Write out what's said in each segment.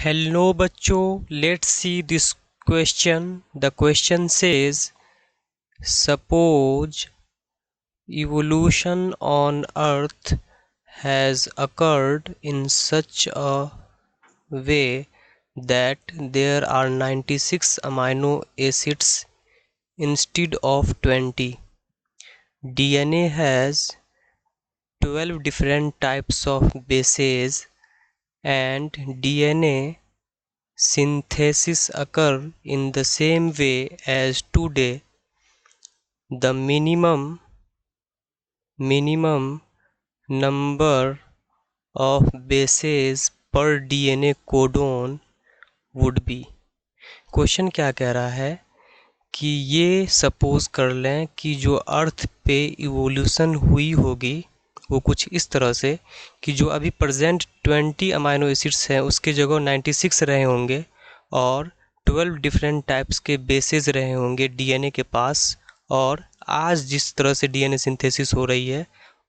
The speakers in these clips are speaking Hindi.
Hello बच्चों, let's see this question. The question says, suppose evolution on Earth has occurred in such a way that there are 96 amino acids instead of 20. DNA has 12 different types of bases and DNA synthesis occur in the same way as today. The minimum number of bases per DNA codon would be. Question क्या कह रहा है कि ये सपोज कर लें कि जो अर्थ पे इवोल्यूशन हुई होगी वो कुछ इस तरह से कि जो अभी प्रेजेंट 20 अमाइनो एसिड्स हैं उसके जगह 96 रहे होंगे और 12 डिफरेंट टाइप्स के बेसेस रहे होंगे डीएनए के पास। और आज जिस तरह से डीएनए सिंथेसिस हो रही है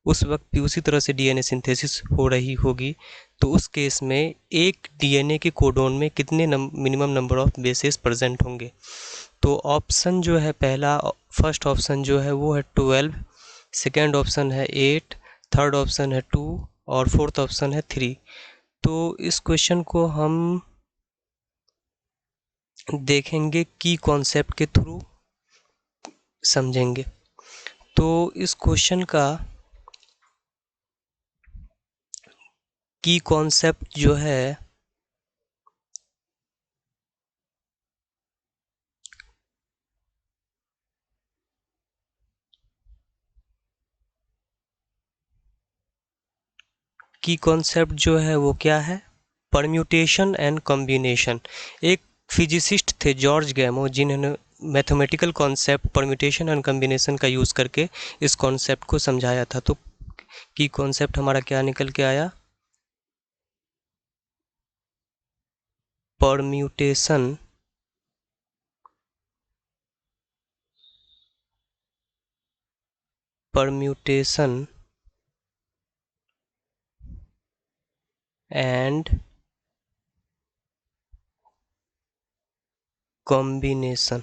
उस वक्त भी उसी तरह से डीएनए सिंथेसिस हो रही होगी। तो उस केस में एक डीएनए के कोडोन में कितने minimum number of bases present होंगे। तो ऑप्शन जो है पहला फर्स्ट ऑप्शन जो है वो है 12, सेकेंड ऑप्शन है 8, थर्ड ऑप्शन है 2 और फोर्थ ऑप्शन है 3। तो इस क्वेश्चन को हम देखेंगे की कॉन्सेप्ट के थ्रू समझेंगे। तो इस क्वेश्चन का की कॉन्सेप्ट जो है वो क्या है, परम्यूटेशन एंड कॉम्बिनेशन। एक फिजिसिस्ट थे जॉर्ज गैमो जिन्होंने mathematical concept permutation and combination का यूज़ करके इस कॉन्सेप्ट को समझाया था। तो की कॉन्सेप्ट हमारा क्या निकल के आया, permutation and combination.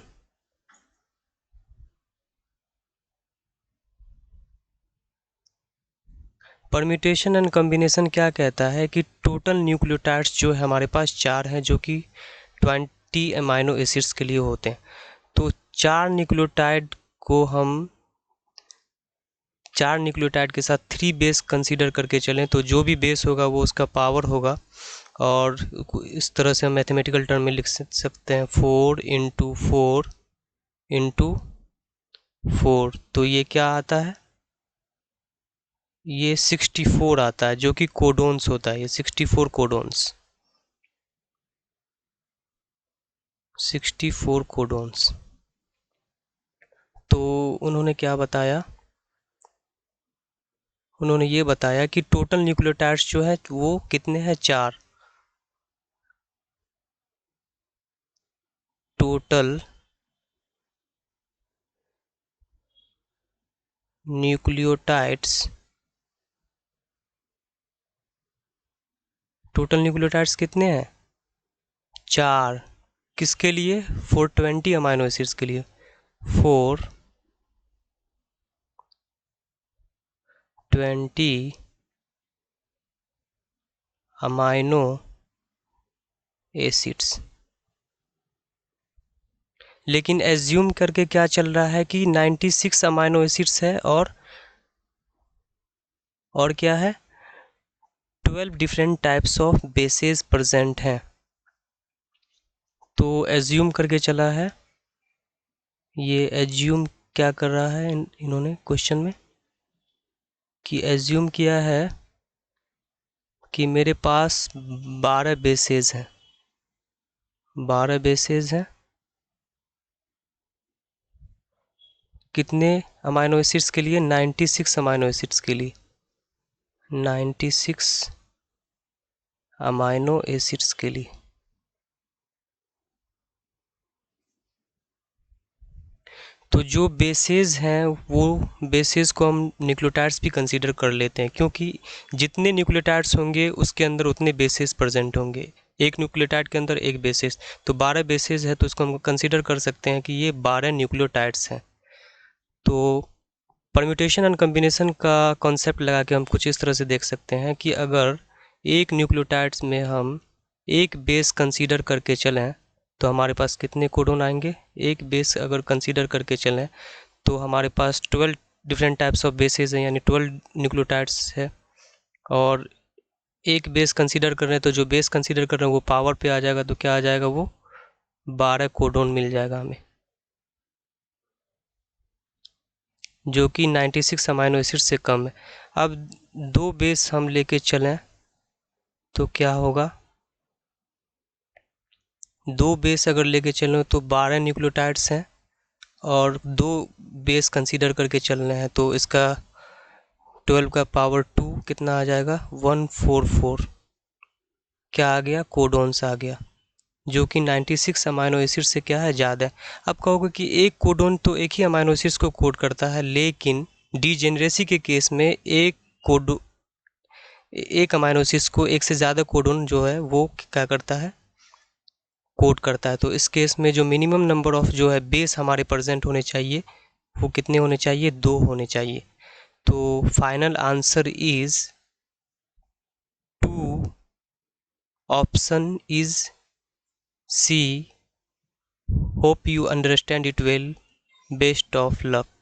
Permutation and combination क्या कहता है कि टोटल न्यूक्लियोटाइड्स जो है हमारे पास 4 हैं जो कि 20 अमाइनो एसिड्स के लिए होते हैं। तो 4 न्यूक्लियोटाइड के साथ 3 बेस कंसीडर करके चलें तो जो भी बेस होगा वो उसका पावर होगा। और इस तरह से हम मैथमेटिकल टर्म में लिख सकते हैं 4 × 4 × 4। तो ये क्या आता है, ये 64 आता है जो कि कोडोन्स होता है। ये 64 कोडोन्स। तो उन्होंने क्या बताया, उन्होंने ये बताया कि टोटल न्यूक्लियोटाइड्स जो है वो कितने हैं, 4। टोटल न्यूक्लियोटाइड्स कितने हैं, 4। किसके लिए, 420 अमाइनो एसिड्स के लिए। 420 अमाइनो एसिड्स। लेकिन एज्यूम करके क्या चल रहा है कि 96 अमाइनो एसिड्स है और क्या है, 12 different types of bases present हैं। तो एज्यूम करके चला है, ये एज्यूम क्या कर रहा है इन्होंने क्वेश्चन में कि एज्यूम किया है कि मेरे पास 12 बेसेस हैं, 12 बेसेस हैं। कितने अमाइनो एसिड्स के लिए, 96 अमाइनो एसिड्स के लिए, 96 अमाइनो एसिड्स के लिए। तो जो बेसेस हैं वो बेसेस को हम न्यूक्लियोटाइड्स भी कंसीडर कर लेते हैं क्योंकि जितने न्यूक्लियोटाइड्स होंगे उसके अंदर उतने बेसेस प्रेजेंट होंगे। एक न्यूक्लियोटाइड के अंदर एक बेसिस, तो 12 बेसिस है तो इसको हम कंसीडर कर सकते हैं कि ये 12 न्यूक्लियोटाइड्स हैं। तो परम्यूटेशन एंड कॉम्बिनेशन का कॉन्सेप्ट लगा के हम कुछ इस तरह से देख सकते हैं कि अगर एक न्यूक्लियोटाइड्स में हम एक बेस कंसीडर करके चलें तो हमारे पास कितने कोडोन आएंगे। एक बेस अगर कंसीडर करके चलें तो हमारे पास 12 डिफरेंट टाइप्स ऑफ बेसेस हैं, यानी 12 न्यूक्लियोटाइड्स है। और एक बेस कंसीडर कर रहे हैं तो जो बेस कंसीडर कर रहे हैं वो पावर पे आ जाएगा, तो क्या आ जाएगा, वो 12 कोडोन मिल जाएगा हमें, जो कि 96 अमाइनो एसिड से कम है। अब दो बेस हम लेके चलें तो क्या होगा, दो बेस अगर लेके चलें तो 12 न्यूक्लियोटाइड्स हैं और दो बेस कंसीडर करके चल रहे हैं, तो इसका 12 का पावर 2 कितना आ जाएगा, 144। क्या आ गया, कोडोन्स आ गया, जो कि 96 अमाइनो एसिड से क्या है, ज़्यादा है। अब कहोगे कि एक कोडोन तो एक ही अमाइनो एसिड को कोड करता है, लेकिन डीजेनरेसी के केस में एक अमाइनो एसिड को एक से ज़्यादा कोडोन जो है वो क्या करता है, कोड करता है। तो इस केस में जो मिनिमम नंबर ऑफ जो है बेस हमारे प्रेजेंट होने चाहिए वो कितने होने चाहिए, 2 होने चाहिए। तो final answer is 2, option is C. Hope you understand it well. Best of luck.